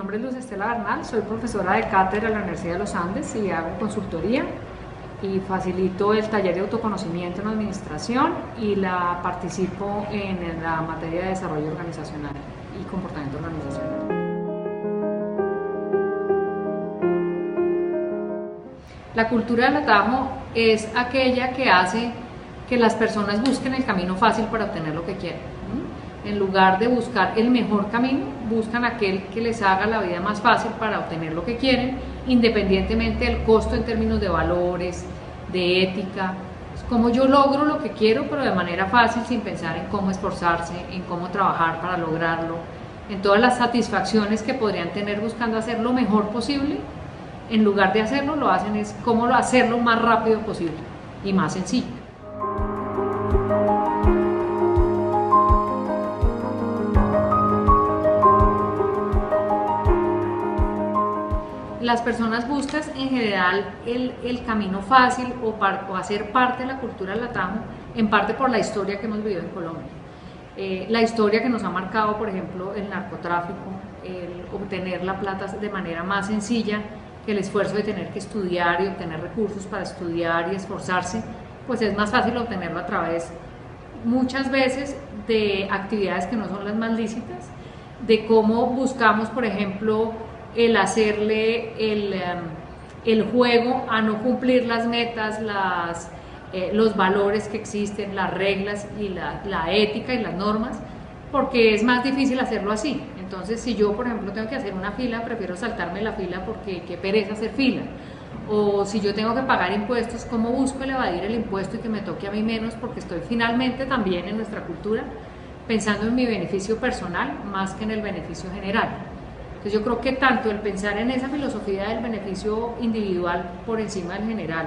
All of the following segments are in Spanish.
nombre es Luz Estela Bernal, soy profesora de cátedra de la Universidad de los Andes y hago consultoría y facilito el taller de autoconocimiento en administración y participo en la materia de desarrollo organizacional y comportamiento organizacional. La cultura del atajo es aquella que hace que las personas busquen el camino fácil para obtener lo que quieren. En lugar de buscar el mejor camino, buscan aquel que les haga la vida más fácil para obtener lo que quieren, independientemente del costo en términos de valores, de ética. Es como yo logro lo que quiero, pero de manera fácil, sin pensar en cómo esforzarse, en cómo trabajar para lograrlo, en todas las satisfacciones que podrían tener buscando hacer lo mejor posible. En lugar de hacerlo, lo hacen es cómo hacerlo más rápido posible y más sencillo. Las personas buscan en general el camino fácil o hacer parte de la cultura del atajo, en parte por la historia que hemos vivido en Colombia. La historia que nos ha marcado, por ejemplo, el narcotráfico, el obtener la plata de manera más sencilla que el esfuerzo de tener que estudiar y obtener recursos para estudiar y esforzarse, pues es más fácil obtenerlo a través, muchas veces, de actividades que no son las más lícitas, de cómo buscamos, por ejemplo, el hacerle el juego a no cumplir las metas, los valores que existen, las reglas y la ética y las normas, porque es más difícil hacerlo así. Entonces, si yo, por ejemplo, tengo que hacer una fila, prefiero saltarme la fila porque qué pereza hacer fila. O si yo tengo que pagar impuestos, ¿cómo busco el evadir el impuesto y que me toque a mí menos? Porque estoy finalmente también en nuestra cultura pensando en mi beneficio personal más que en el beneficio general. Entonces yo creo que tanto el pensar en esa filosofía del beneficio individual por encima del general,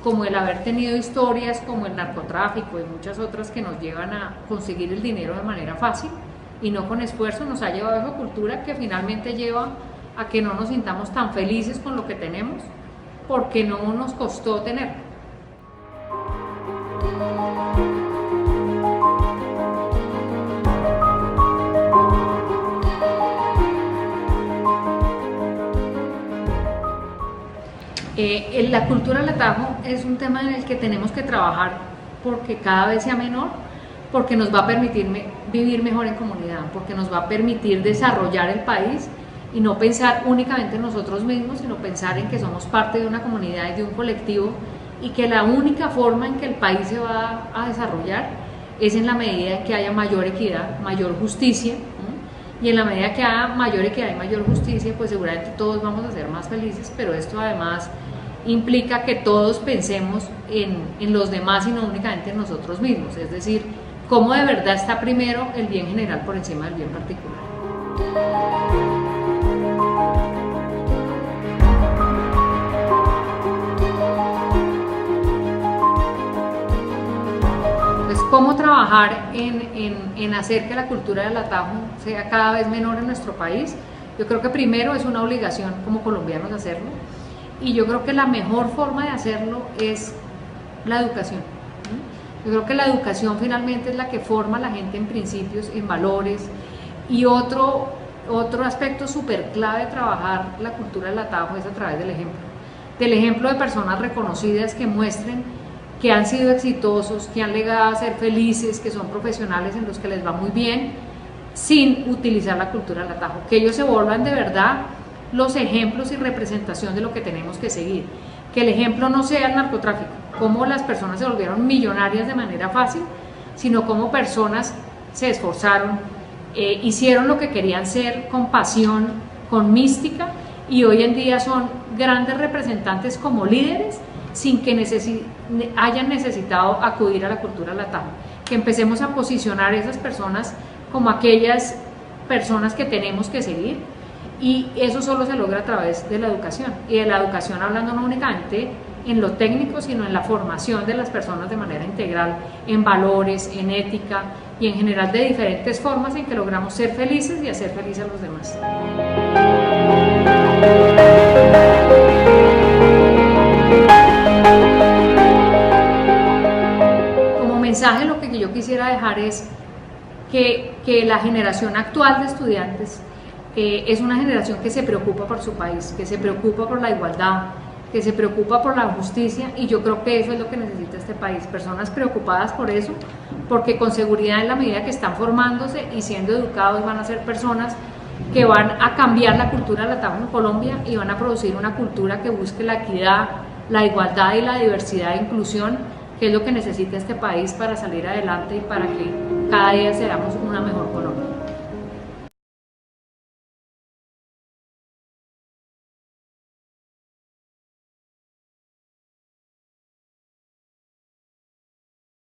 como el haber tenido historias como el narcotráfico y muchas otras que nos llevan a conseguir el dinero de manera fácil y no con esfuerzo, nos ha llevado a esa cultura que finalmente lleva a que no nos sintamos tan felices con lo que tenemos porque no nos costó tenerlo. La cultura del atajo es un tema en el que tenemos que trabajar porque cada vez sea menor, porque nos va a permitir vivir mejor en comunidad, porque nos va a permitir desarrollar el país y no pensar únicamente en nosotros mismos, sino pensar en que somos parte de una comunidad y de un colectivo y que la única forma en que el país se va a desarrollar es en la medida en que haya mayor equidad, mayor justicia, y en la medida que haya mayor equidad y mayor justicia, pues seguramente todos vamos a ser más felices, pero esto además implica que todos pensemos en los demás y no únicamente en nosotros mismos, es decir, cómo de verdad está primero el bien general por encima del bien particular. Entonces, ¿cómo trabajar en hacer que la cultura del atajo sea cada vez menor en nuestro país? Yo creo que primero es una obligación como colombianos hacerlo. Y yo creo que la mejor forma de hacerlo es la educación. Yo creo que la educación finalmente es la que forma a la gente en principios, en valores. Y otro aspecto súper clave de trabajar la cultura del atajo es a través del ejemplo. Del ejemplo de personas reconocidas que muestren que han sido exitosos, que han llegado a ser felices, que son profesionales en los que les va muy bien, sin utilizar la cultura del atajo. Que ellos se vuelvan de verdad los ejemplos y representación de lo que tenemos que seguir, que el ejemplo no sea el narcotráfico, cómo las personas se volvieron millonarias de manera fácil, sino cómo personas se esforzaron, hicieron lo que querían ser con pasión, con mística, y hoy en día son grandes representantes como líderes sin que hayan necesitado acudir a la cultura del atajo. Que empecemos a posicionar a esas personas como aquellas personas que tenemos que seguir. Y eso solo se logra a través de la educación, y de la educación hablando no únicamente en lo técnico, sino en la formación de las personas de manera integral, en valores, en ética y en general de diferentes formas en que logramos ser felices y hacer felices a los demás. Como mensaje, lo que yo quisiera dejar es que la generación actual de estudiantes es una generación que se preocupa por su país, que se preocupa por la igualdad, que se preocupa por la justicia, y yo creo que eso es lo que necesita este país, personas preocupadas por eso, porque con seguridad en la medida que están formándose y siendo educados van a ser personas que van a cambiar la cultura del atajo en Colombia y van a producir una cultura que busque la equidad, la igualdad y la diversidad e inclusión, que es lo que necesita este país para salir adelante y para que cada día seamos una mejor Colombia.